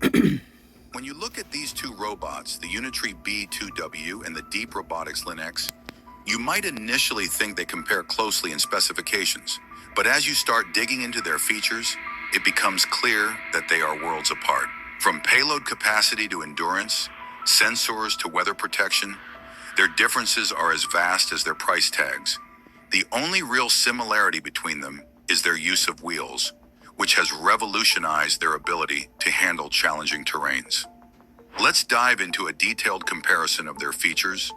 When you look at these two robots, the Unitree B2W and the Deep Robotics Linux, you might initially think they compare closely in specifications, but as you start digging into their features, it becomes clear that they are worlds apart. From payload capacity to endurance, sensors to weather protection, their differences are as vast as their price tags. The only real similarity between them is their use of wheels, which has revolutionized their ability to handle challenging terrains. Let's dive into a detailed comparison of their features,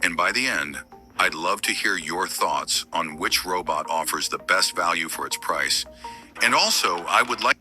and by the end, I'd love to hear your thoughts on which robot offers the best value for its price. And also, I would like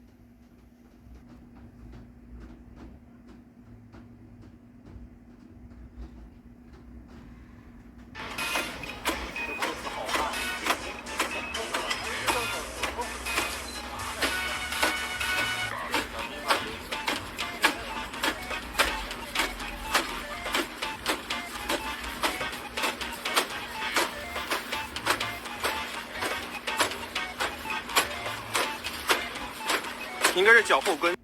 应该是脚后跟。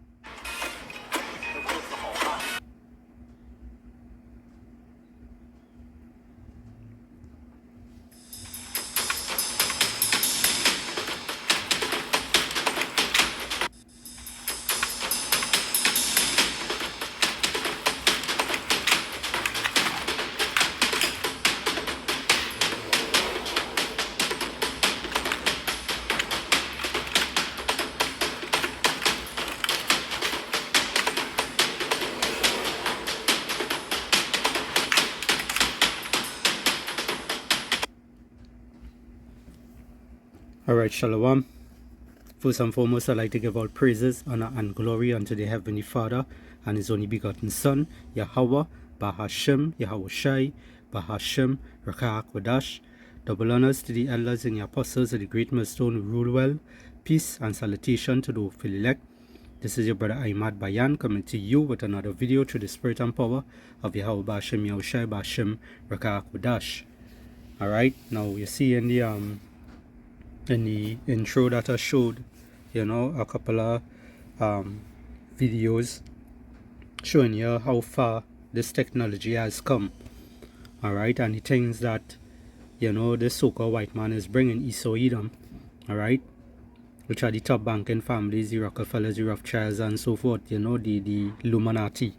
Alright, Shalom. First and foremost, I'd like to give all praises, honor, and glory unto the Heavenly Father and His only begotten Son, Yahweh, Bahashem, Yahushai, Bahashem, Rakah Kodash. Double honors to the elders and the apostles of the great millstone who rule well. Peace and salutation to the hopeful elect. This is your brother Ahmad Bayan coming to you with another video through the spirit and power of Yahweh Bahashem, Yahushai, Bahashem, Rakah Kodash. Alright, now you see in the intro that I showed, a couple of videos showing you how far this technology has come. Alright, and the things that this so-called white man is bringing, Esau Edom, alright, which are the top banking families, the Rockefellers, the Rothschilds, and so forth, the Illuminati,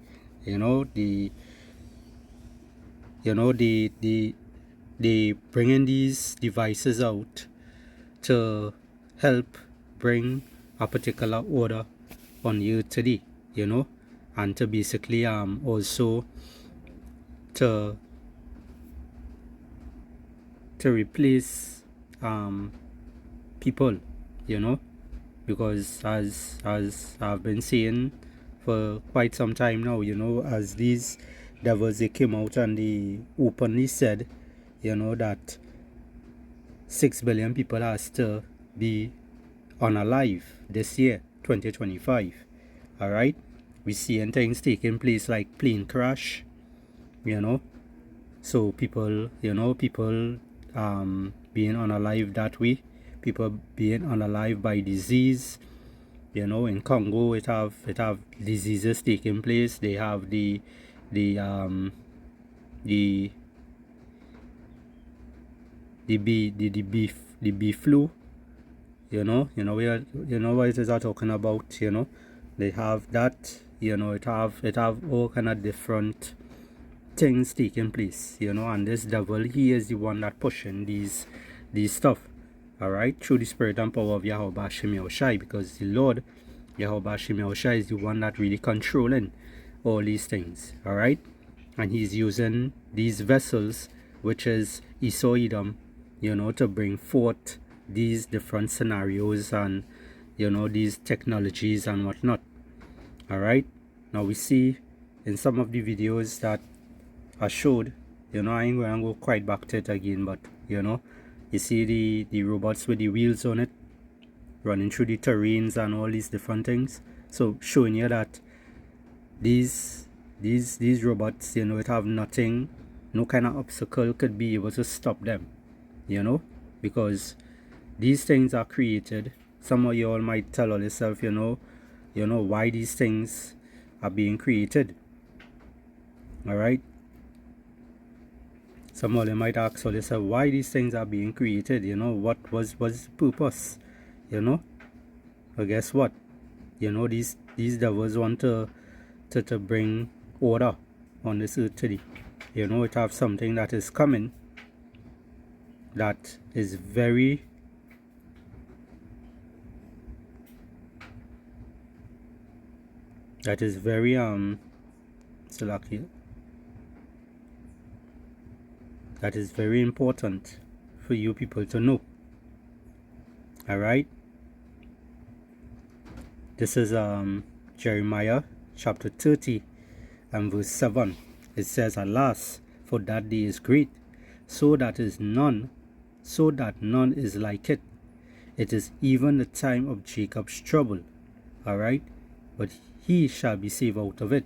they bringing these devices out to help bring a particular order on you today, and to basically also to replace people, because as I've been saying for quite some time now, as these devils, they came out and they openly said, that 6 billion people has to be unalive this year, 2025. Alright, we seeing things taking place like plane crash, so people being unalive that way, people being unalive by disease. In Congo it have diseases taking place. They have the bee flu, what it is I'm talking about, they have that, it have all kind of different things taking place, and this devil, he is the one that pushing these stuff, alright, through the spirit and power of Yahweh Hashem Yahushai, because the Lord Yahweh Hashem Yahushai is the one that really controlling all these things, alright, and he's using these vessels, which is Esau Edom, to bring forth these different scenarios and these technologies and whatnot. Alright, now we see in some of the videos that I showed, I ain't going to go quite back to it again, but you see the robots with the wheels on it running through the terrains and all these different things, so showing you that these robots, it have nothing, no kind of obstacle could be able to stop them, because these things are created. Some of you all might tell yourself, why these things are being created. All right. Some of them might ask themselves why these things are being created. What was the purpose? But guess what? These devils want to bring order on this earth today. It have something that is coming that is very Salakia, that is very important for you people to know. All right. This is Jeremiah chapter 30 and verse 7. It says, "Alas, for that day is great, so that none is like it. It is even the time of Jacob's trouble." All right. But he shall be saved out of it.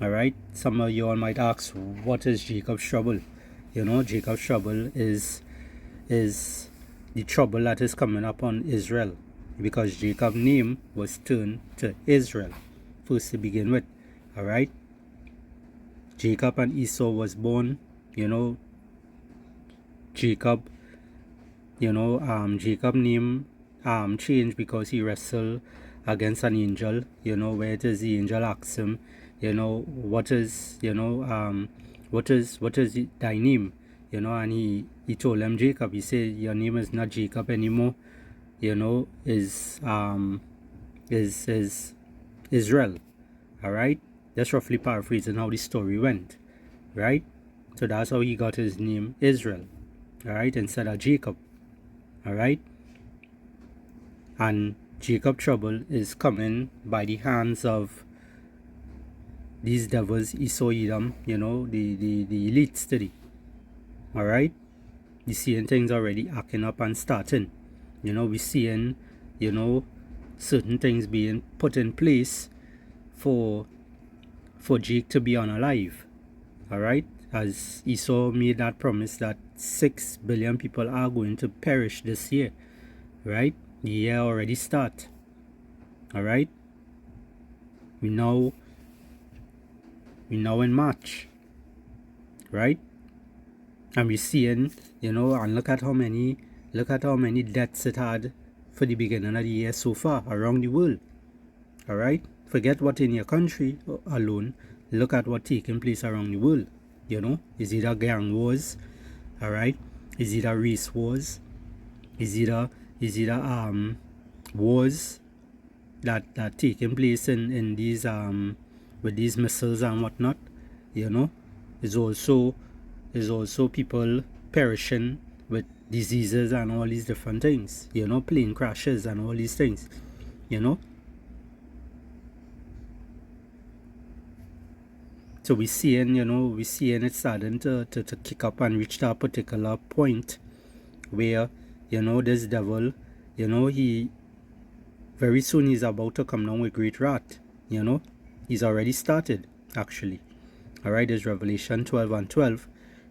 All right. Some of you all might ask, what is Jacob's trouble? Jacob's trouble is the trouble that is coming upon Israel, because Jacob's name was turned to Israel first to begin with. All right. Jacob and Esau was born. Jacob name changed because he wrestled against an angel. Where it is the angel asks him, what is thy name? And he told him Jacob. He said, your name is not Jacob anymore. Is Israel. All right. That's roughly paraphrasing how the story went, right? So that's how he got his name Israel, all right, instead of Jacob. All right. And Jacob trouble is coming by the hands of these devils, Esau, Edom, the elites today. All right. You seeing things already acting up and starting. We seeing, certain things being put in place for Jake to be unalive. All right. As Esau made that promise that 6 billion people are going to perish this year. Right. The year already start. All right. We now in March. Right. And we're seeing, and look at how many deaths it had for the beginning of the year so far around the world. All right. Forget what in your country alone. Look at what taking place around the world. Is either gang wars, all right? Is either race wars? Is either wars that taking place in these with these missiles and whatnot. Is also people perishing with diseases and all these different things. Plane crashes and all these things. So we're seeing it starting to kick up and reach that particular point where, this devil, he very soon he's about to come down with great wrath. He's already started, actually. All right, there's Revelation 12 and 12.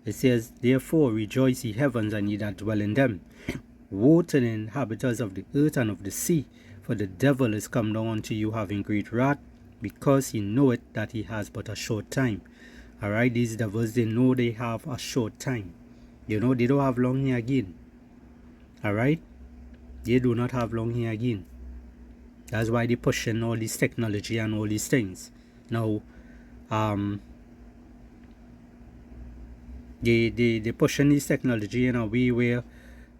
It says, "Therefore rejoice, ye heavens, and ye that dwell in them. Woe to the inhabitants of the earth and of the sea, for the devil is come down unto you having great wrath, because he knoweth that he has but a short time." All right, these devils, they know they have a short time. They don't have long here again. All right, they do not have long here again. That's why they're pushing all this technology and all these things. Now, they pushing this technology in a way where,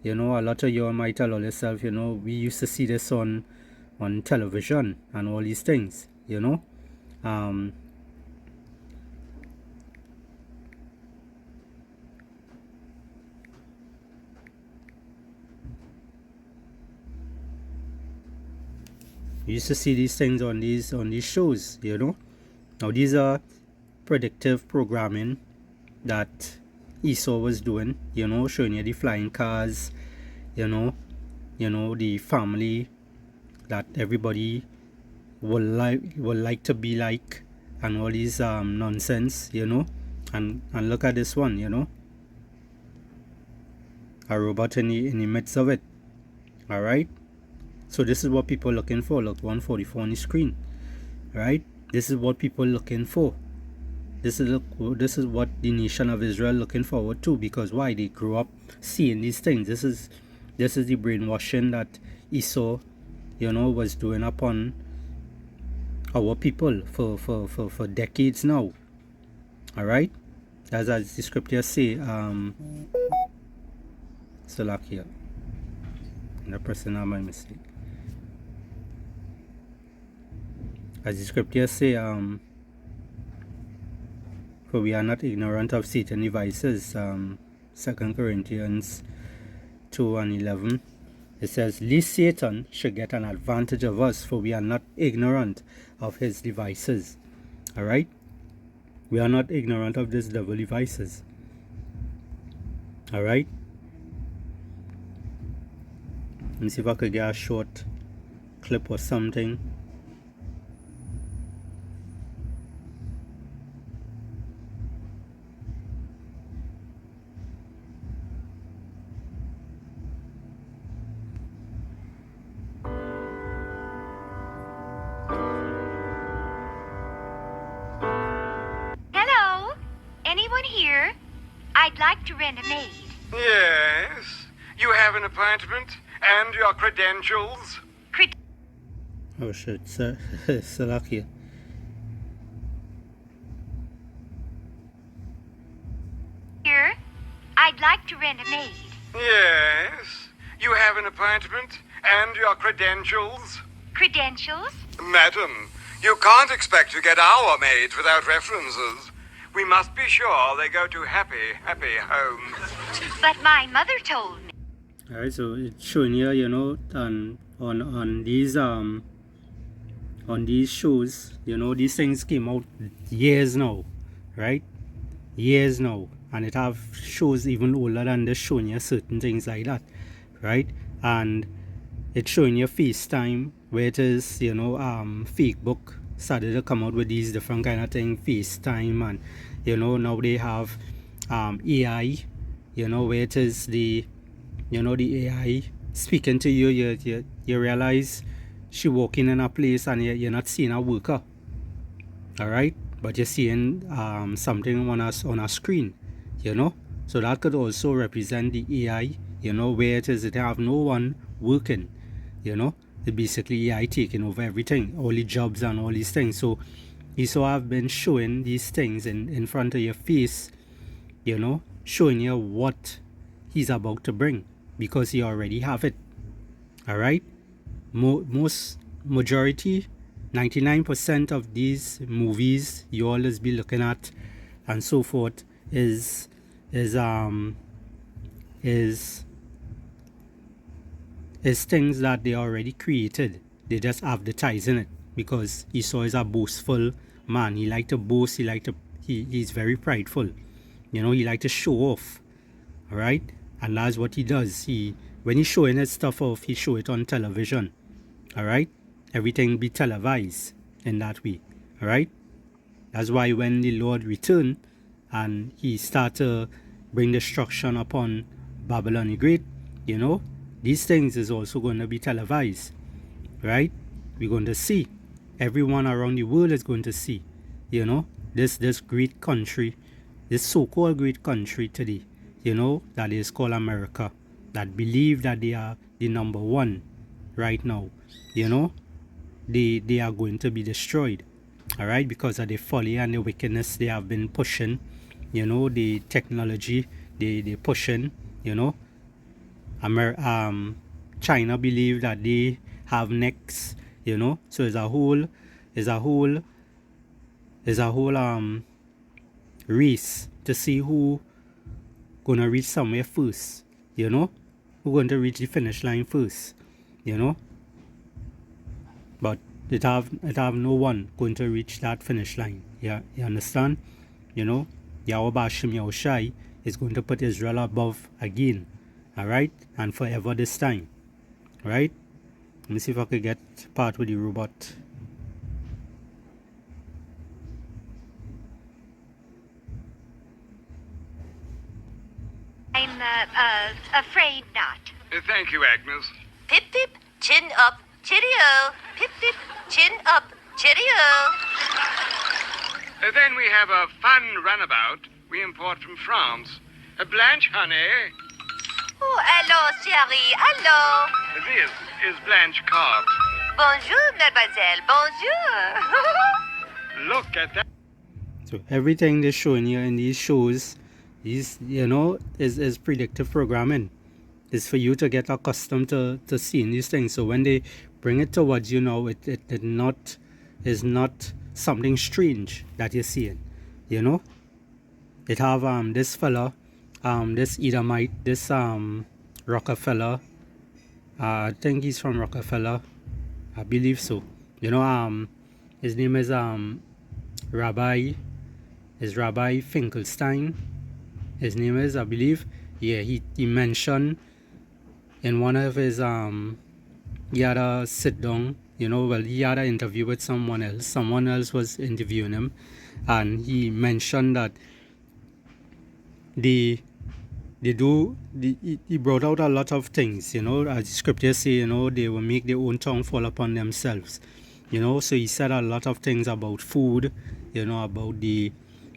a lot of you might tell yourself, we used to see this on television and all these things. You used to see these things on these shows. Now these are predictive programming that Esau was doing. Showing you the flying cars. The family that everybody will like to be like, and all these nonsense. And look at this one. A robot in the midst of it. All right. So this is what people are looking for. Look, 144 on the screen. right? This is what people looking for. This is what the nation of Israel looking forward to, because why? They grew up seeing these things. This is the brainwashing that Esau, was doing upon our people for decades now. All right, as the scriptures say, Salakia. The person are my mistake. As the scriptures say, for we are not ignorant of Satan's devices. 2 Corinthians 2 and 11. It says, lest Satan should get an advantage of us, for we are not ignorant of his devices. Alright? We are not ignorant of this devil devices. Alright? Let me see if I could get a short clip or something. Hello? Anyone here? I'd like to rent a maid. Yes. You have an appointment and your credentials? Oh shit, Salakia. Here? I'd like to rent a maid. Yes. You have an appointment and your credentials? Credentials? Madam, you can't expect to get our maids without references. We must be sure they go to happy, happy homes. But my mother told me. Alright, so it's showing here, on these shows, these things came out years now, right? Years now, and it have shows even older than this showing you certain things like that, right? And it's showing you FaceTime, where it is, Facebook started to come out with these different kind of things, FaceTime, and now they have AI, where it is the AI speaking to you. You realize she walking in a place and you're not seeing a worker, all right, but you're seeing something on a screen, so that could also represent the AI, where it is that they have no one working, it basically AI taking over everything, all the jobs and all these things. So have been showing these things in front of your face, showing you what he's about to bring, because he already have it. All right, majority 99% of these movies you always be looking at and so forth is things that they already created. They just advertising it, because Esau is a boastful man. He like to boast. He's very prideful. He like to show off. All right, and that's what he does. When he's showing his stuff off, he show it on television. All right, everything be televised in that way. All right, that's why when the Lord returned and he start to bring destruction upon Babylon the Great, these things is also going to be televised. Right, we're going to see. Everyone around the world is going to see, this great country, this so-called great country today, that is called America, that believe that they are the number one right now, they are going to be destroyed, all right, because of the folly and the wickedness they have been pushing, the technology they pushing, China believe that they have next, so it's a whole race to see who gonna reach somewhere first, who going to reach the finish line first, but it have no one going to reach that finish line. Yeah, you understand? Yahweh Bashim Yahushai is going to put Israel above again, all right, and forever this time. All right, let me see if I could get part with the robot. I'm afraid not. Thank you, Agnes. Pip pip, chin up, cheerio. Pip pip, chin up, Cheerio. Then we have a fun runabout we import from France. Blanche, honey. Oh, allô, chérie, allô. This is Blanche Cobb. Bonjour, mademoiselle, bonjour. Look at that. So everything they're showing you in these shows, is predictive programming. It's for you to get accustomed to seeing these things. So when they bring it towards you now, it is not something strange that you're seeing. You know? It have this fella, this Edomite, this Rockefeller. I think he's from Rockefeller. I believe so. You know, his name is Rabbi Finkelstein. His name is, I believe. Yeah, he mentioned in one of his he had a sit down, you know, well, he had an interview with someone else. Someone else was interviewing him, and he mentioned that he brought out a lot of things, you know, as the scriptures say, you know, they will make their own tongue fall upon themselves, you know. So he said a lot of things about food, you know, about the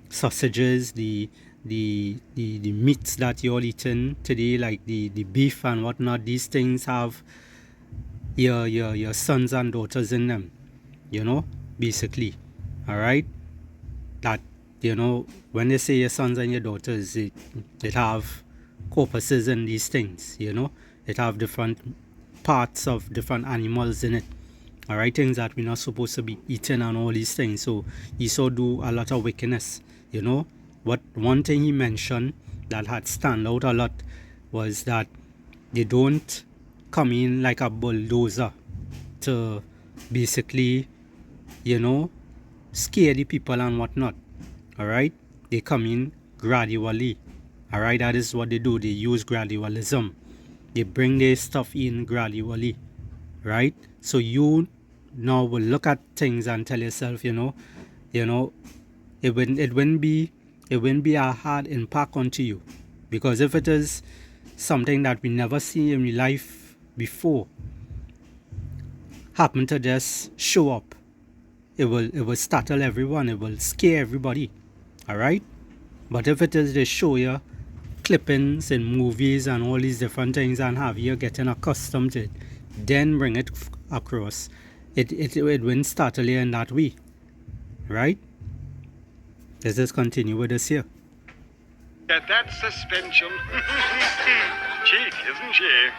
sausages, the meats that you're eating today, like the beef and whatnot. These things have your sons and daughters in them, you know, basically. All right, that, you know, when they say your sons and your daughters, it have corpuses in these things, you know. It have different parts of different animals in it. All right, things that we're not supposed to be eating and all these things. So Esau do a lot of wickedness, you know. What one thing he mentioned that had stand out a lot was that they don't come in like a bulldozer to basically, you know, scare the people and whatnot. All right, they come in gradually. All right, that is what they do. They use gradualism. They bring their stuff in gradually, right? So you now will look at things and tell yourself, you know, it wouldn't be a hard impact onto you, because if it is something that we never see in real life before happen to just show up, it will startle everyone. It will scare everybody. All right. But if it is they show you clippings in movies and all these different things and have you getting accustomed to it, then bring it across, it won't startle you in that way. Right? Let's just continue with this here. Get that suspension. Cheek, isn't she?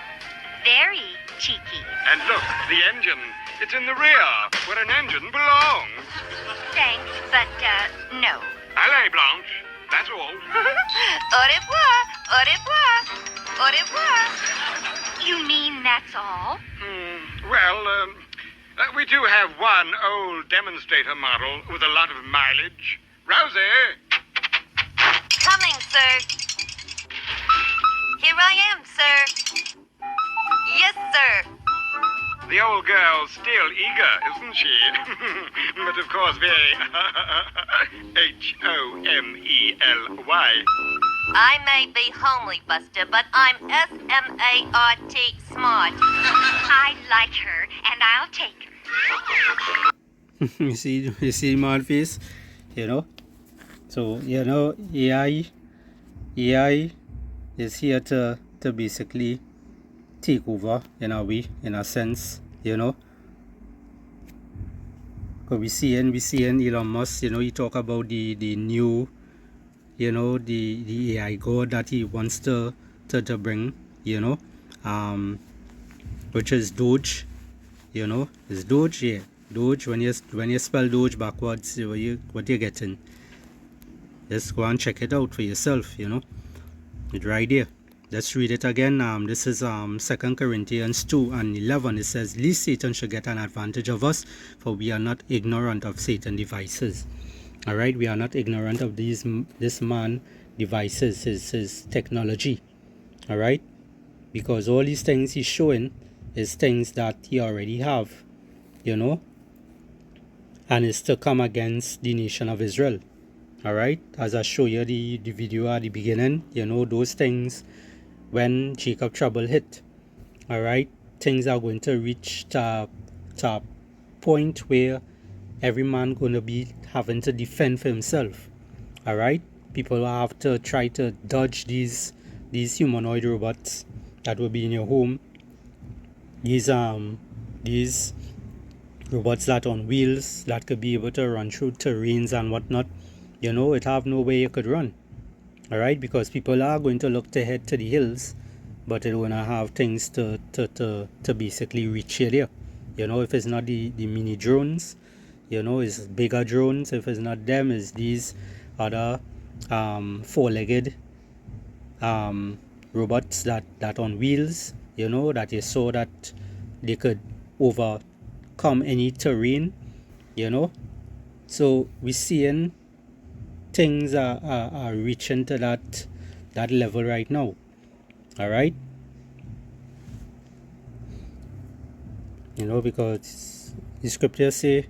Very cheeky. And look, the engine. It's in the rear, where an engine belongs. Thanks, but, no. Allez, Blanche. That's all. Au revoir, au revoir, au revoir. You mean that's all? Well, we do have one old demonstrator model with a lot of mileage. Rosie! Coming, sir. Here I am, sir. Yes, sir. The old girl's still eager, isn't she? But of course very Homely. I may be homely, Buster, but I'm SMART smart. I like her, and I'll take her. you see my face, you know. So, you know, AI is here to basically take over in a way, in a sense, you know. Because we seeing Elon Musk, you know, he talk about the new, you know, the AI god that he wants to bring, you know, which is Doge, you know. It's Doge, yeah. Doge, when you spell Doge backwards, what you're getting. Just go and check it out for yourself, you know. It's right there. Let's read it again. This is 2 Corinthians 2:11. It says, "Least Satan should get an advantage of us, for we are not ignorant of Satan's devices." All right, we are not ignorant of this man devices, his technology. All right, because all these things he's showing is things that he already have, you know, and is to come against the nation of Israel. All right, as I show you the video at the beginning, you know, those things. When Jacob trouble hit, all right, things are going to reach to a point where every man gonna be having to defend for himself. All right, people will have to try to dodge these humanoid robots that will be in your home. These robots that on wheels that could be able to run through terrains and whatnot. You know, it have no way you could run. All right, because people are going to look to head to the hills, but it wanna have things to basically reach here. You know, if it's not the mini drones, you know, it's bigger drones. If it's not them, it's these other four-legged robots that on wheels, you know, that you saw that they could overcome any terrain, you know. So we're seeing things are reaching to that level right now. All right, you know, because the scriptures say,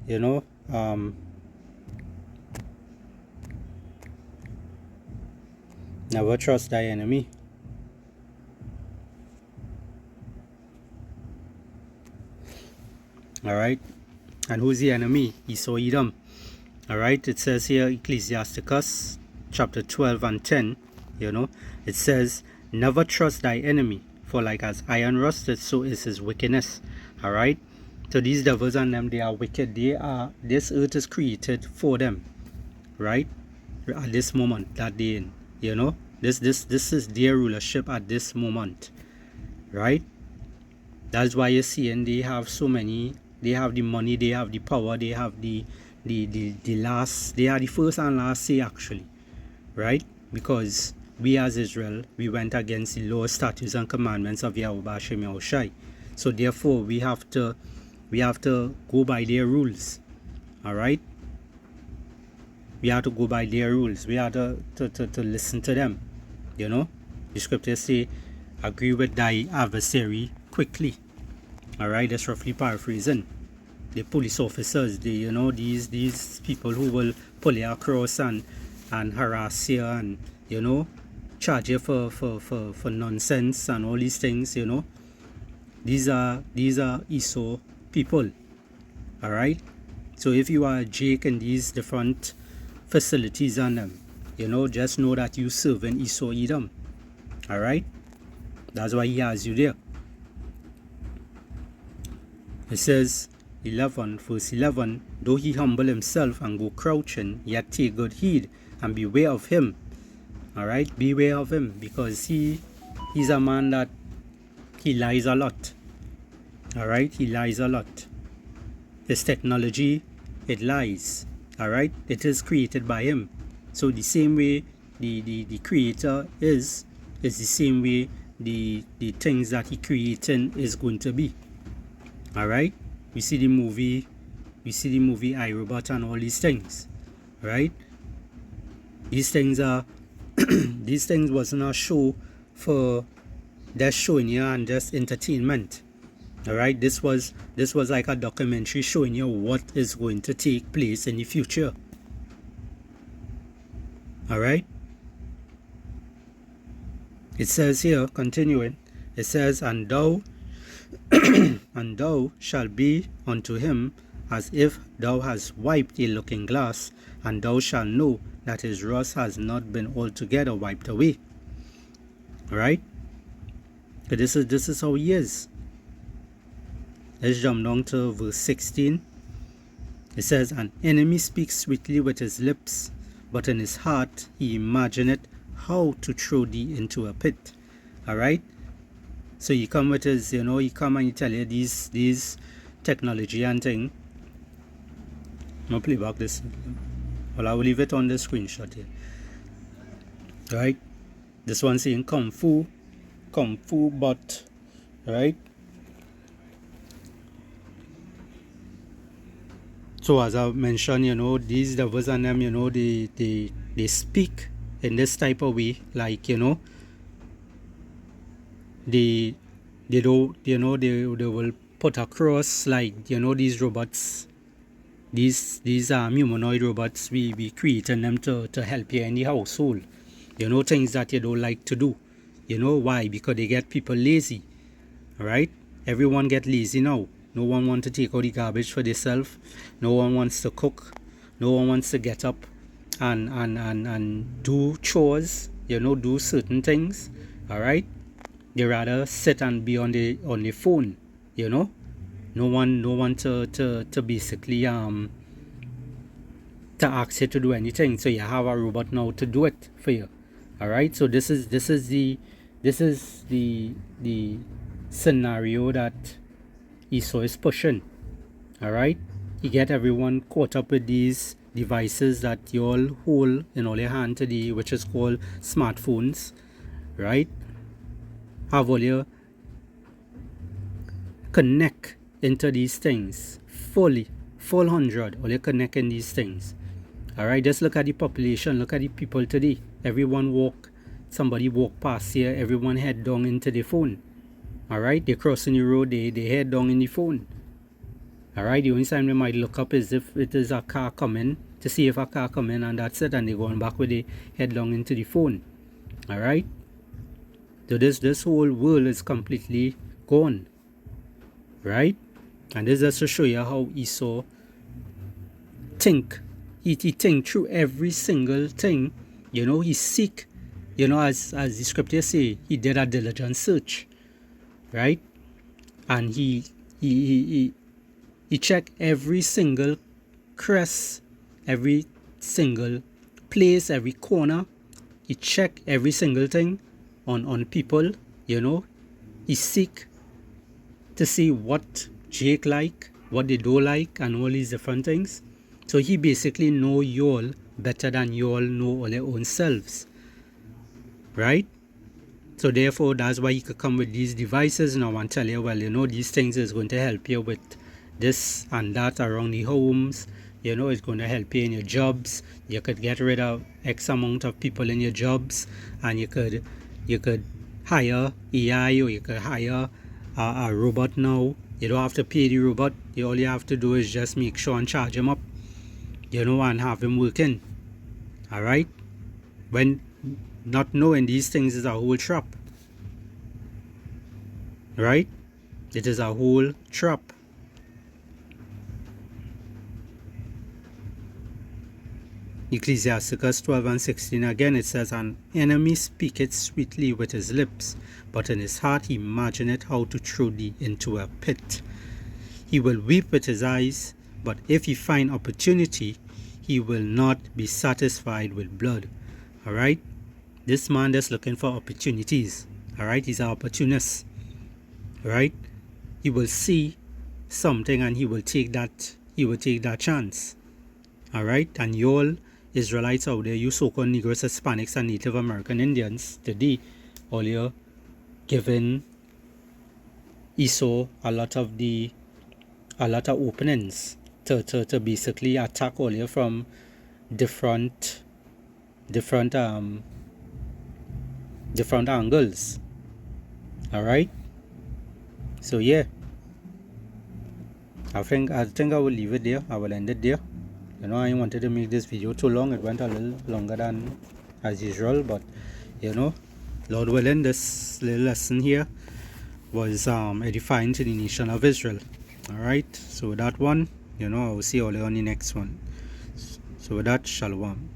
you know, never trust thy enemy. All right, and who's the enemy? Esau, Edom. All right, it says here, Ecclesiasticus chapter 12 and 10, you know, it says, never trust thy enemy, for like as iron rusted, so is his wickedness. All right, so these devils and them, they are wicked. This earth is created for them, right? At this moment that they in, you know, this is their rulership at this moment, right? That's why you're seeing they have so many. They have the money, they have the power, they have the last, they are the first and last say actually, right? Because we as Israel, we went against the law, statutes and commandments of Yahweh Hashem Yahushai. So therefore we have to go by their rules. All right, we have to go by their rules. We have to listen to them. You know, the scriptures say, agree with thy adversary quickly. All right, that's roughly paraphrasing. The police officers, these people who will pull you across and harass you and, you know, charge you for nonsense and all these things, you know. These are Esau people. All right. So if you are Jake in these different facilities and them, you know, just know that you serve in Esau Edom. All right. That's why he has you there. It says 11, verse 11, though he humble himself and go crouching, yet take good heed and beware of him. All right, beware of him, because he's a man that he lies a lot. All right, he lies a lot. His technology, it lies. All right, it is created by him. So the same way the creator is the same way the things that he creating is going to be. All right, we see the movie iRobot and all these things, right? These things are these things wasn't a show for just showing you and just entertainment. All right, this was like a documentary showing you what is going to take place in the future. All right, it says here, continuing, it says, and thou and thou shalt be unto him as if thou hast wiped a looking glass, and thou shalt know that his rust has not been altogether wiped away. Right? But this is how he is. Let's jump down to verse 16. It says, an enemy speaks sweetly with his lips, but in his heart he imagineth how to throw thee into a pit. All right? So you come with his, you know, he come and he tell you these technology and thing. I'm gonna play back this. Well, I will leave it on the screenshot here. Right? This one saying Kung Fu bot. Right? So as I mentioned, you know, these devils and them, you know, they speak in this type of way, like, you know, they don't, you know, they will put across, like, you know, these robots, these humanoid robots, we creating them to help you in the household, you know, things that you don't like to do. You know why? Because they get people lazy. All right, everyone get lazy now. No one wants to take out the garbage for themselves. No one wants to cook. No one wants to get up and do chores, do certain things. All right, they rather sit and be on the phone. No one to basically to ask you to do anything. So you have a robot now to do it for you. All right, so this is the scenario that ESO is pushing. All right, you get everyone caught up with these devices that you all hold in all your hand today, which is called smartphones. Right, have all your connect into these things full 100, all you connect in these things. All right, just look at the population, look at the people today. Somebody walk past here, everyone head down into the phone. All right, they crossing the road, they head down in the phone. All right, the only time they might look up is if it is a car coming, to see if a car coming, and that's it, and they're going back with the head down into the phone. All right, so this whole world is completely gone. Right, and this is just to show you how Esau think. He think through every single thing. He seek, as the scripture say, he did a diligent search. Right, and he checked every single crest, every single place, every corner. He checked every single thing on people. He seek to see what Jake like, what they don't like, and all these different things. So he basically know you all better than you all know all your own selves. Right? So therefore, that's why he could come with these devices now and tell you, well, these things is going to help you with this and that around the homes. It's going to help you in your jobs. You could get rid of X amount of people in your jobs, and you could hire AI, or you could hire a robot now. You don't have to pay the robot. All you have to do is just make sure and charge him up, and have him working. All right, when not knowing these things is a whole trap. Right, it is a whole trap. Ecclesiasticus 12:16 again, it says, "An enemy speaketh sweetly with his lips, but in his heart he imagineth how to throw thee into a pit. He will weep with his eyes, but if he find opportunity, he will not be satisfied with blood." All right, this man is looking for opportunities. All right, he's an opportunist. All right, he will see something and he will take that chance. All right, and you all Israelites out there, you so-called Negroes, Hispanics, and Native American Indians, today, all you're giving Esau a lot of openings to basically attack all you from different angles. All right, so yeah, I think I will leave it there. I will end it there. I wanted to make this video too long. It went a little longer than as usual, but Lord willing, this little lesson here was edifying to the nation of Israel. All right, so with that one, I will see you all on the next one. So with that, shalom.